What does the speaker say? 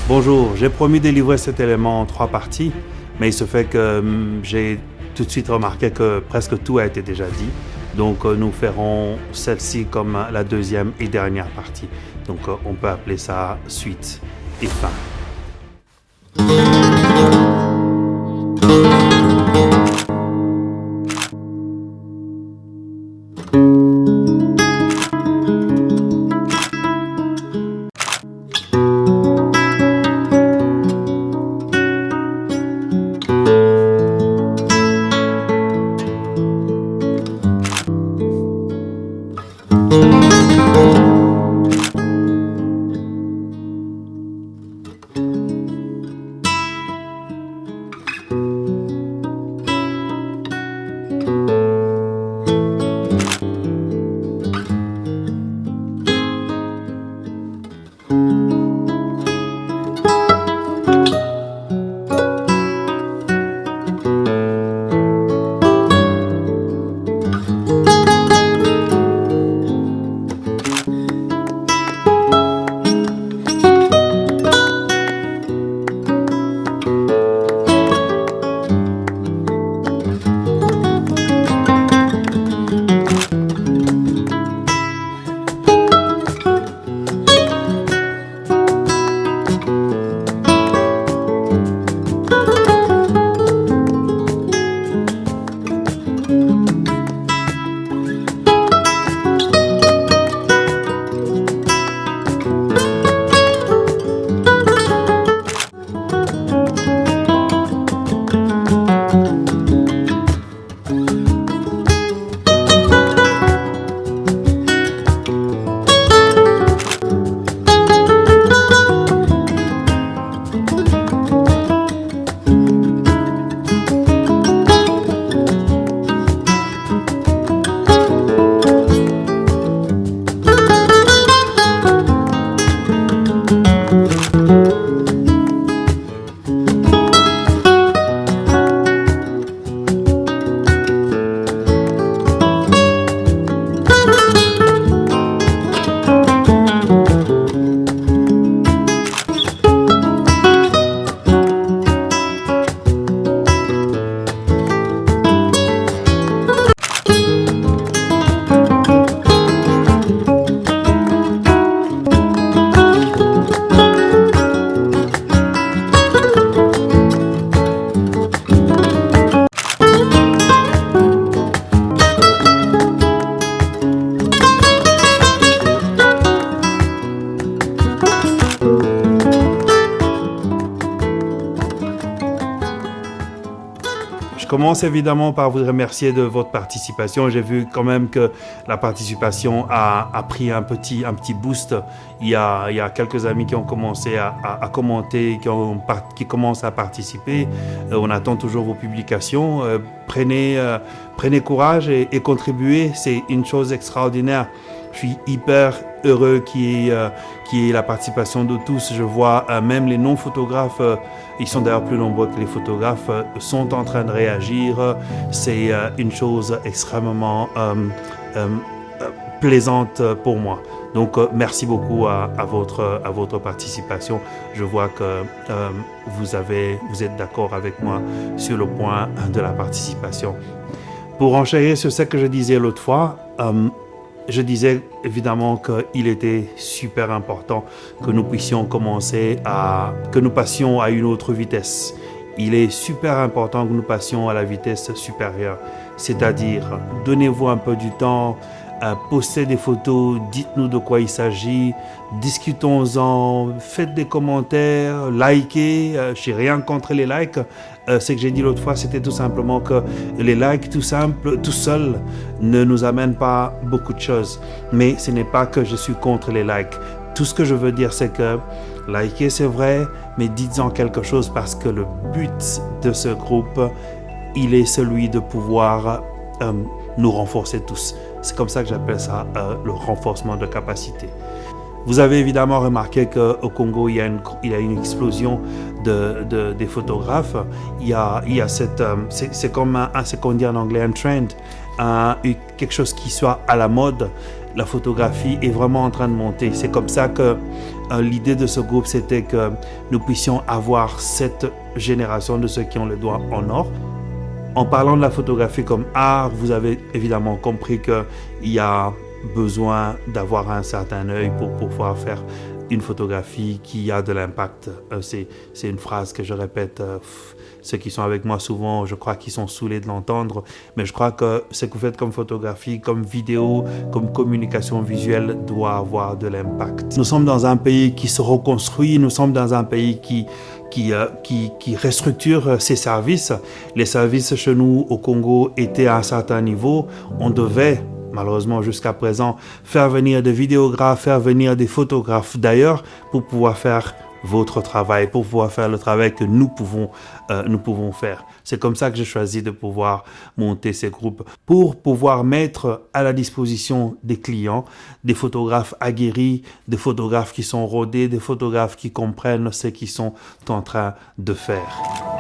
Bonjour, j'ai promis de livrer cet élément en 3 parties, mais il se fait que j'ai tout de suite remarqué que presque tout a été déjà dit. Donc nous ferons celle-ci comme la deuxième et dernière partie. Donc on peut appeler ça suite et fin. Je commence évidemment par vous remercier de votre participation. J'ai vu quand même que la participation a pris un petit boost. Il y a quelques amis qui ont commencé à commenter, qui commencent à participer. On attend toujours vos publications. Prenez courage et contribuez. C'est une chose extraordinaire. Je suis hyper heureux qu'il y ait la participation de tous. Je vois même les non-photographes, ils sont d'ailleurs plus nombreux que les photographes, sont en train de réagir. C'est une chose extrêmement plaisante pour moi. Donc merci beaucoup à votre participation. Je vois que vous êtes d'accord avec moi sur le point de la participation. Pour enchérir sur ce que je disais l'autre fois, je disais évidemment qu'il était super important que nous puissions que nous passions à une autre vitesse. Il est super important que nous passions à la vitesse supérieure, c'est-à-dire donnez-vous un peu du temps, postez des photos, dites-nous de quoi il s'agit, discutons-en, faites des commentaires, likez, je n'ai rien contre les likes. Ce que j'ai dit l'autre fois, c'était tout simplement que les likes tout seuls ne nous amènent pas beaucoup de choses. Mais ce n'est pas que je suis contre les likes. Tout ce que je veux dire, c'est que liker, c'est vrai, mais dites-en quelque chose parce que le but de ce groupe, il est celui de pouvoir nous renforcer tous. C'est comme ça que j'appelle ça le renforcement de capacité. Vous avez évidemment remarqué qu'au Congo, il y a une explosion des photographes. Il y a c'est comme ce qu'on dit en anglais, un trend, quelque chose qui soit à la mode. la photographie est vraiment en train de monter. C'est comme ça que l'idée de ce groupe, c'était que nous puissions avoir cette génération de ceux qui ont le doigt en or. En parlant de la photographie comme art, vous avez évidemment compris qu'il y a besoin d'avoir un certain œil pour pouvoir faire une photographie qui a de l'impact. C'est une phrase que je répète. Ceux qui sont avec moi souvent, je crois qu'ils sont saoulés de l'entendre, mais je crois que ce que vous faites comme photographie, comme vidéo, comme communication visuelle doit avoir de l'impact. Nous sommes dans un pays qui se reconstruit, nous sommes dans un pays qui restructure ses services. Les services chez nous au Congo étaient à un certain niveau. On devait, malheureusement jusqu'à présent, faire venir des vidéographes, faire venir des photographes d'ailleurs pour pouvoir faire votre travail, pour pouvoir faire le travail que nous pouvons faire. C'est comme ça que j'ai choisi de pouvoir monter ces groupes, pour pouvoir mettre à la disposition des clients des photographes aguerris, des photographes qui sont rodés, des photographes qui comprennent ce qu'ils sont en train de faire.